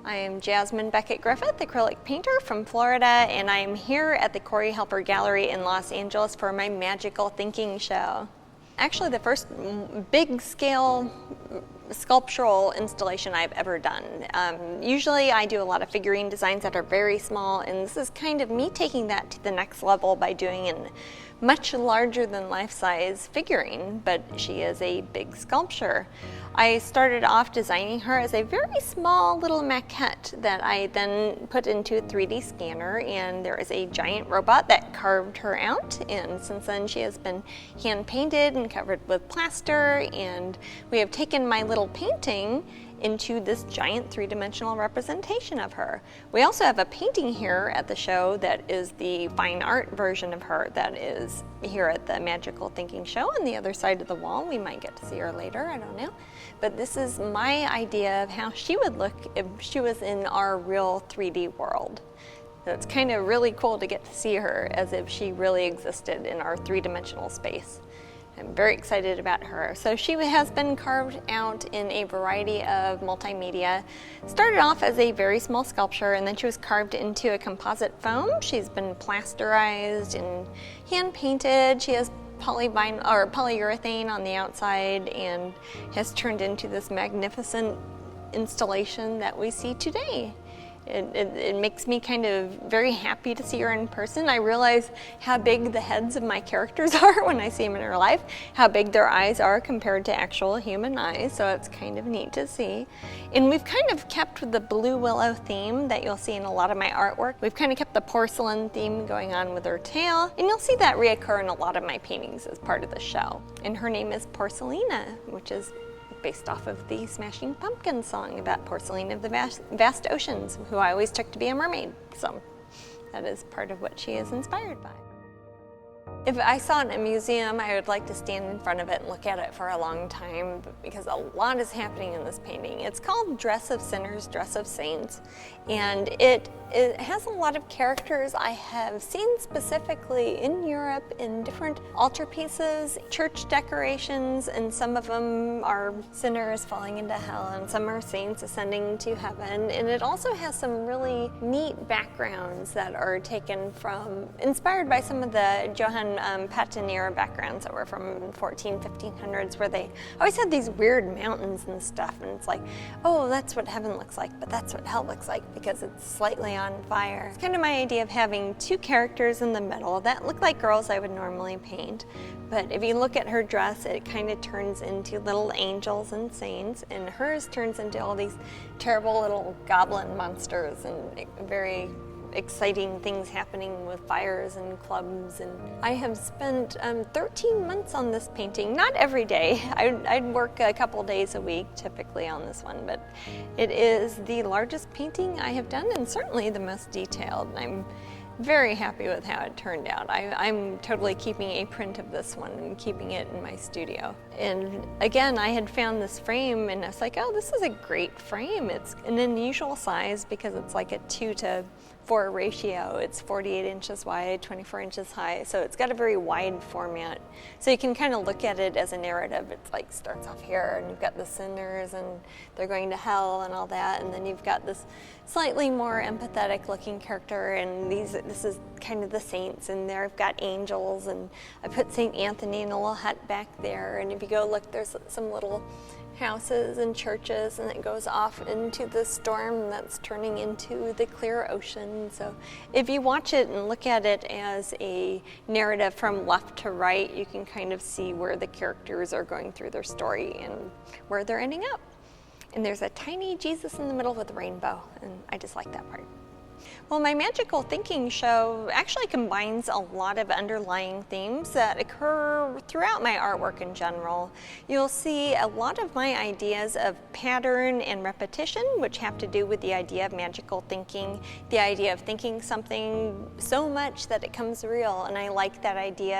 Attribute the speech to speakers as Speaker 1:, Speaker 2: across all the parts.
Speaker 1: I am Jasmine Becket-Griffith, acrylic painter from Florida, and I am here at the Corey Helford Gallery in Los Angeles for my Magical Thinking show. Actually, the first big-scale sculptural installation I've ever done. Usually I do a lot of figurine designs that are very small, and this is kind of me taking that to the next level by doing a much larger than life-size figurine, but she is a big sculpture. I started off designing her as a very small little maquette that I then put into a 3D scanner, and there is a giant robot that carved her out, and since then she has been hand painted and covered with plaster, and we have taken my little painting into this giant three-dimensional representation of her. We also have a painting here at the show that is the fine art version of her that is here at the Magical Thinking show on the other side of the wall. We might get to see her later, I don't know. But this is my idea of how she would look if she was in our real 3D world. So it's kind of really cool to get to see her as if she really existed in our three-dimensional space. I'm very excited about her. So she has been carved out in a variety of multimedia. Started off as a very small sculpture, and then she was carved into a composite foam. She's been plasterized and hand painted. She has polyurethane on the outside and has turned into this magnificent installation that we see today. It makes me kind of very happy to see her in person. I realize how big the heads of my characters are when I see them in real life, how big their eyes are compared to actual human eyes, so it's kind of neat to see. And we've kind of kept with the blue willow theme that you'll see in a lot of my artwork. We've kind of kept the porcelain theme going on with her tail, and you'll see that reoccur in a lot of my paintings as part of the show. And her name is Porcelina, which is based off of the Smashing Pumpkins song about Porcelina of the vast oceans, who I always took to be a mermaid. So that is part of what she is inspired by. If I saw it in a museum, I would like to stand in front of it and look at it for a long time because a lot is happening in this painting. It's called Dress of Sinners, Dress of Saints, and it has a lot of characters I have seen specifically in Europe in different altarpieces, church decorations, and some of them are sinners falling into hell and some are saints ascending to heaven. And it also has some really neat backgrounds that are taken from, inspired by some of the Johann Patinir backgrounds that were from 1500s, where they always had these weird mountains and stuff, and it's like, oh, that's what heaven looks like, but that's what hell looks like because it's slightly on fire. It's kind of my idea of having two characters in the middle that look like girls I would normally paint, but if you look at her dress, it kind of turns into little angels and saints, and hers turns into all these terrible little goblin monsters and very exciting things happening with fires and clubs. And I have spent 13 months on this painting, not every day. I'd work a couple days a week typically on this one, but it is the largest painting I have done and certainly the most detailed. I'm very happy with how it turned out. I'm totally keeping a print of this one and keeping it in my studio. And again, I had found this frame and I was like, oh, this is a great frame. It's an unusual size because it's like a 2:4 ratio. It's 48 inches wide, 24 inches high, so it's got a very wide format. So you can kind of look at it as a narrative. It's like starts off here and you've got the sinners and they're going to hell and all that, and then you've got this slightly more empathetic looking character, and this is kind of the saints, and there I've got angels, and I put St. Anthony in a little hut back there, and if you go look, there's some little houses and churches, and it goes off into the storm that's turning into the clear ocean. So if you watch it and look at it as a narrative from left to right, you can kind of see where the characters are going through their story and where they're ending up. And there's a tiny Jesus in the middle with a rainbow, and I just like that part. Well, my Magical Thinking show actually combines a lot of underlying themes that occur throughout my artwork in general. You'll see a lot of my ideas of pattern and repetition, which have to do with the idea of magical thinking, the idea of thinking something so much that it comes real, and I like that idea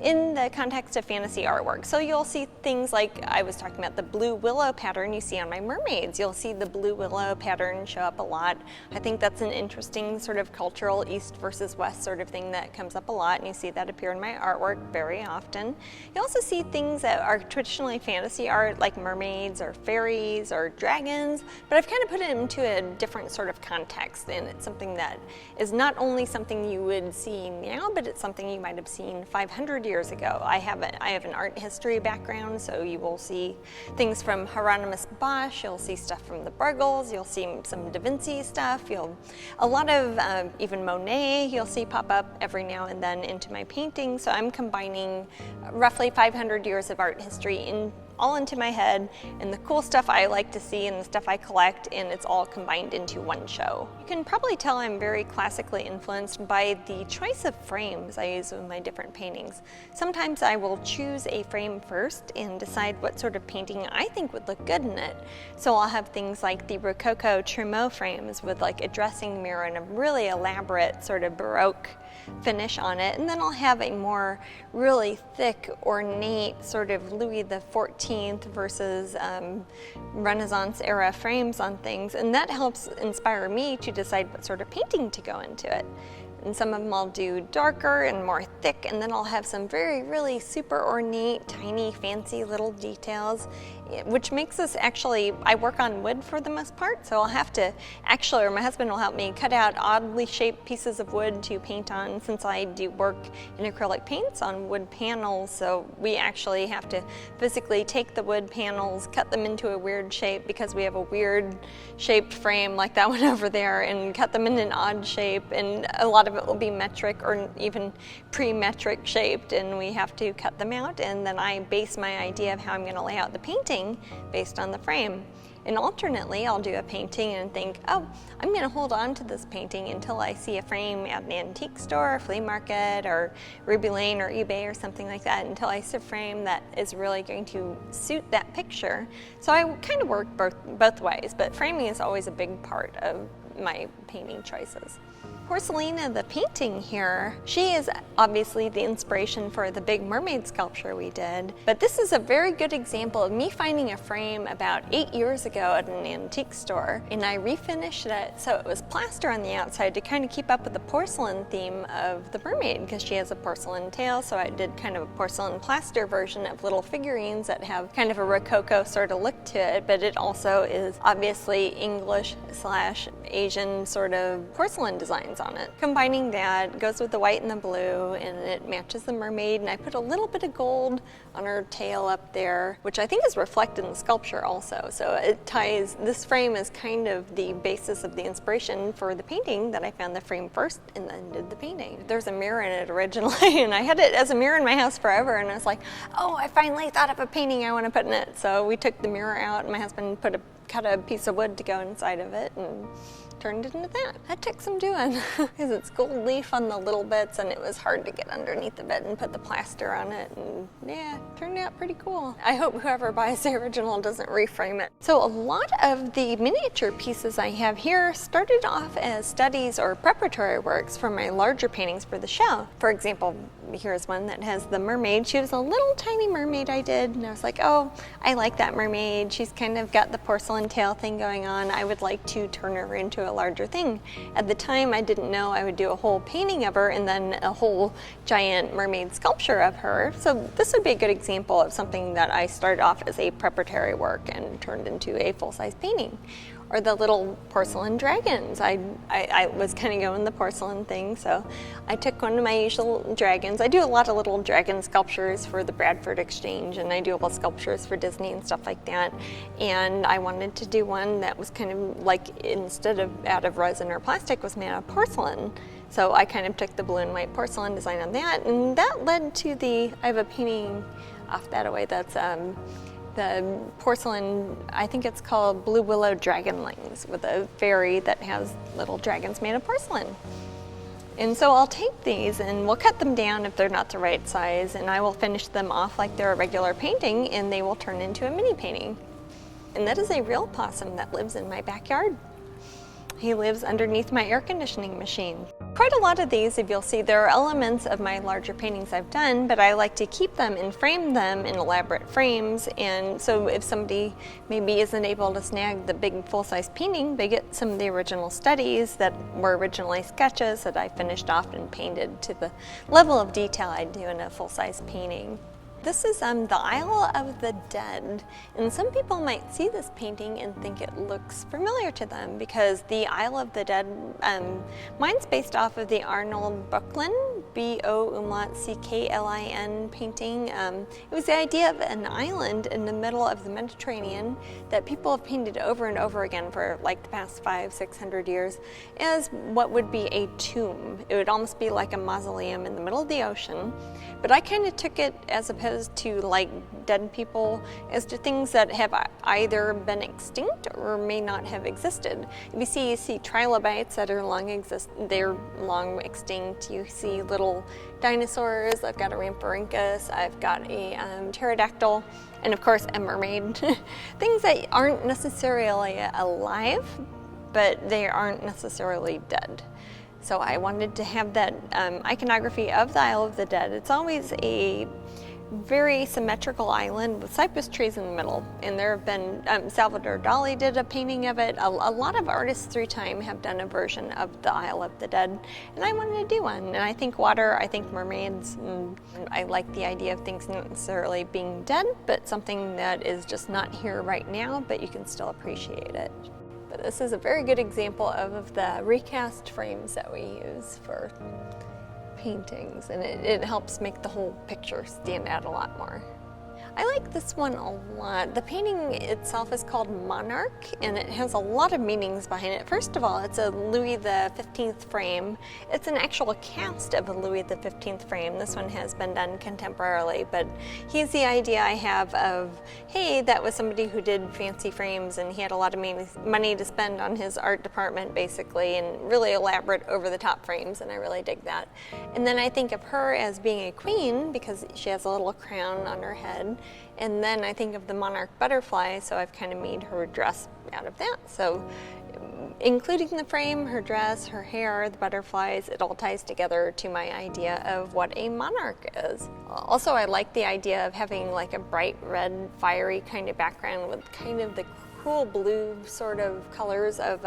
Speaker 1: in the context of fantasy artwork. So you'll see things like I was talking about the blue willow pattern you see on my mermaids. You'll see the blue willow pattern show up a lot. I think that's an interesting sort of cultural east versus west sort of thing that comes up a lot, and you see that appear in my artwork very often. You also see things that are traditionally fantasy art like mermaids or fairies or dragons, but I've kind of put it into a different sort of context, and it's something that is not only something you would see now, but it's something you might have seen 500 years ago. I have an art history background, so you will see things from Hieronymus Bosch, you'll see stuff from the Bruegels, you'll see some Da Vinci stuff, a lot of even Monet you'll see pop up every now and then into my paintings. So I'm combining roughly 500 years of art history all into my head, and the cool stuff I like to see and the stuff I collect, and it's all combined into one show. You can probably tell I'm very classically influenced by the choice of frames I use in my different paintings. Sometimes I will choose a frame first and decide what sort of painting I think would look good in it. So I'll have things like the Rococo Trumeau frames with like a dressing mirror and a really elaborate sort of Baroque finish on it, and then I'll have a more really thick, ornate sort of Louis XIV versus Renaissance era frames on things, and that helps inspire me to decide what sort of painting to go into it. And some of them I'll do darker and more thick, and then I'll have some really super ornate, tiny, fancy little details, which makes this actually, I work on wood for the most part, so I'll have to actually, or my husband will help me cut out oddly shaped pieces of wood to paint on, since I do work in acrylic paints on wood panels, so we actually have to physically take the wood panels, cut them into a weird shape because we have a weird shaped frame like that one over there, and cut them in an odd shape, and a lot of it will be metric or even pre-metric shaped, and we have to cut them out, and then I base my idea of how I'm going to lay out the painting based on the frame. And alternately, I'll do a painting and think, oh, I'm going to hold on to this painting until I see a frame at an antique store, flea market, or Ruby Lane or eBay or something like that, until I see a frame that is really going to suit that picture. So I kind of work both ways, but framing is always a big part of my painting choices. Porcelina, the painting here, she is obviously the inspiration for the big mermaid sculpture we did, but this is a very good example of me finding a frame about 8 years ago at an antique store, and I refinished it so it was plaster on the outside to kind of keep up with the porcelain theme of the mermaid, because she has a porcelain tail, so I did kind of a porcelain plaster version of little figurines that have kind of a Rococo sort of look to it, but it also is obviously English/Asian sort of porcelain designs on it. Combining that goes with the white and the blue, and it matches the mermaid, and I put a little bit of gold on her tail up there, which I think is reflected in the sculpture also. So it ties, this frame is kind of the basis of the inspiration for the painting that I found the frame first and then did the painting. There's a mirror in it originally, and I had it as a mirror in my house forever, and I was like, oh, I finally thought of a painting I want to put in it. So we took the mirror out, and my husband cut a piece of wood to go inside of it and turned it into that. That took some doing because it's gold leaf on the little bits, and it was hard to get underneath the bed and put the plaster on it, and yeah, it turned out pretty cool. I hope whoever buys the original doesn't reframe it. So a lot of the miniature pieces I have here started off as studies or preparatory works for my larger paintings for the show. For example, here's one that has the mermaid. She was a little tiny mermaid I did, and I was like, oh, I like that mermaid. She's kind of got the porcelain tail thing going on. I would like to turn her into a larger thing. At the time, I didn't know I would do a whole painting of her and then a whole giant mermaid sculpture of her. So this would be a good example of something that I started off as a preparatory work and turned into a full-size painting. Or the little porcelain dragons. I was kind of going the porcelain thing, so I took one of my usual dragons. I do a lot of little dragon sculptures for the Bradford Exchange, and I do a lot of sculptures for Disney and stuff like that. And I wanted to do one that was kind of like, instead of out of resin or plastic, was made out of porcelain. So I kind of took the blue and white porcelain design on that, and that led to I have a painting off that away that's the porcelain, I think it's called Blue Willow Dragonlings, with a fairy that has little dragons made of porcelain. And so I'll take these and we'll cut them down if they're not the right size, and I will finish them off like they're a regular painting, and they will turn into a mini painting. And that is a real possum that lives in my backyard. He lives underneath my air conditioning machine. Quite a lot of these, if you'll see, there are elements of my larger paintings I've done, but I like to keep them and frame them in elaborate frames. And so if somebody maybe isn't able to snag the big full-size painting, they get some of the original studies that were originally sketches that I finished off and painted to the level of detail I'd do in a full-size painting. This is the Isle of the Dead, and some people might see this painting and think it looks familiar to them because the Isle of the Dead, mine's based off of the Arnold Böcklin, B-O-C-K-L-I-N painting. It was the idea of an island in the middle of the Mediterranean that people have painted over and over again for like the past 500-600 years as what would be a tomb. It would almost be like a mausoleum in the middle of the ocean, but I kind of took it as opposed to like dead people as to things that have either been extinct or may not have existed. If you see trilobites that are they're long extinct. You see little dinosaurs. I've got a Rhamphorhynchus, I've got a pterodactyl, and of course a mermaid. Things that aren't necessarily alive, but they aren't necessarily dead. So I wanted to have that iconography of the Isle of the Dead. It's always a very symmetrical island with cypress trees in the middle, and there have been Salvador Dali did a painting of it. A lot of artists through time have done a version of the Isle of the Dead, and I wanted to do one. And I think water, I think mermaids, and I like the idea of things not necessarily being dead, but something that is just not here right now, but you can still appreciate it. But this is a very good example of the recast frames that we use for paintings, and it helps make the whole picture stand out a lot more. I like this one a lot. The painting itself is called Monarch, and it has a lot of meanings behind it. First of all, it's a Louis XV frame. It's an actual cast of a Louis XV frame. This one has been done contemporarily, but he's the idea I have of, hey, that was somebody who did fancy frames, and he had a lot of money to spend on his art department, basically, and really elaborate, over-the-top frames, and I really dig that. And then I think of her as being a queen because she has a little crown on her head. And then I think of the monarch butterfly, so I've kind of made her dress out of that. So including the frame, her dress, her hair, the butterflies, it all ties together to my idea of what a monarch is. Also, I like the idea of having like a bright red, fiery kind of background with kind of the cool blue sort of colors of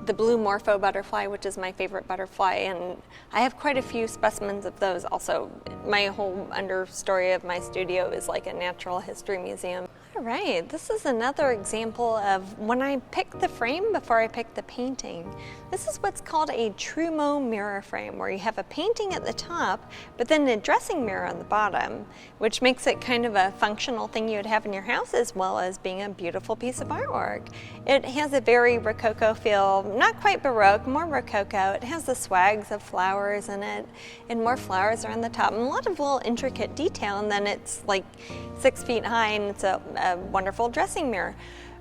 Speaker 1: the blue morpho butterfly, which is my favorite butterfly, and I have quite a few specimens of those also. My whole understory of my studio is like a natural history museum. All right, this is another example of when I pick the frame before I pick the painting. This is what's called a Trumeau mirror frame, where you have a painting at the top, but then a dressing mirror on the bottom, which makes it kind of a functional thing you would have in your house as well as being a beautiful piece of artwork. It has a very Rococo feel, not quite Baroque, more Rococo. It has the swags of flowers in it, and more flowers are on the top, and a lot of little intricate detail, and then it's like 6 feet high, and it's a wonderful dressing mirror.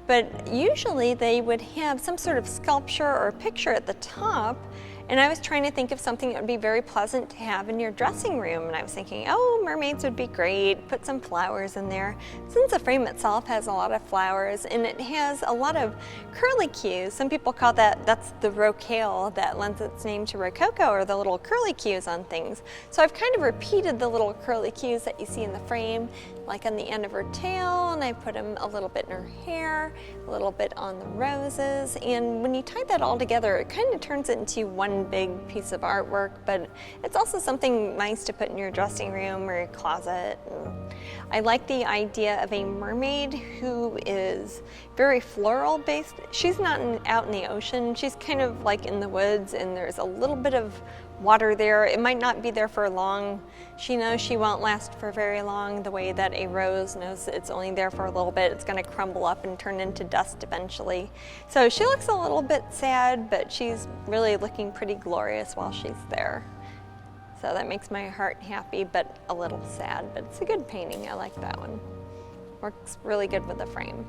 Speaker 1: But usually they would have some sort of sculpture or picture at the top, and I was trying to think of something that would be very pleasant to have in your dressing room, and I was thinking, oh, mermaids would be great, put some flowers in there. Since the frame itself has a lot of flowers and it has a lot of curlicues, some people call that's the rocaille that lends its name to Rococo, or the little curlicues on things. So I've kind of repeated the little curlicues that you see in the frame, like on the end of her tail, and I put them a little bit in her hair, a little bit on the roses, and when you tie that all together, it kind of turns it into one big piece of artwork, but it's also something nice to put in your dressing room or your closet. And I like the idea of a mermaid who is very floral based. She's not out in the ocean, she's kind of like in the woods, and there's a little bit of water there. It might not be there for long. She knows she won't last for very long, the way that a rose knows it's only there for a little bit. It's going to crumble up and turn into dust eventually. So she looks a little bit sad, but she's really looking pretty glorious while she's there. So that makes my heart happy, but a little sad. But it's a good painting. I like that one. Works really good with the frame.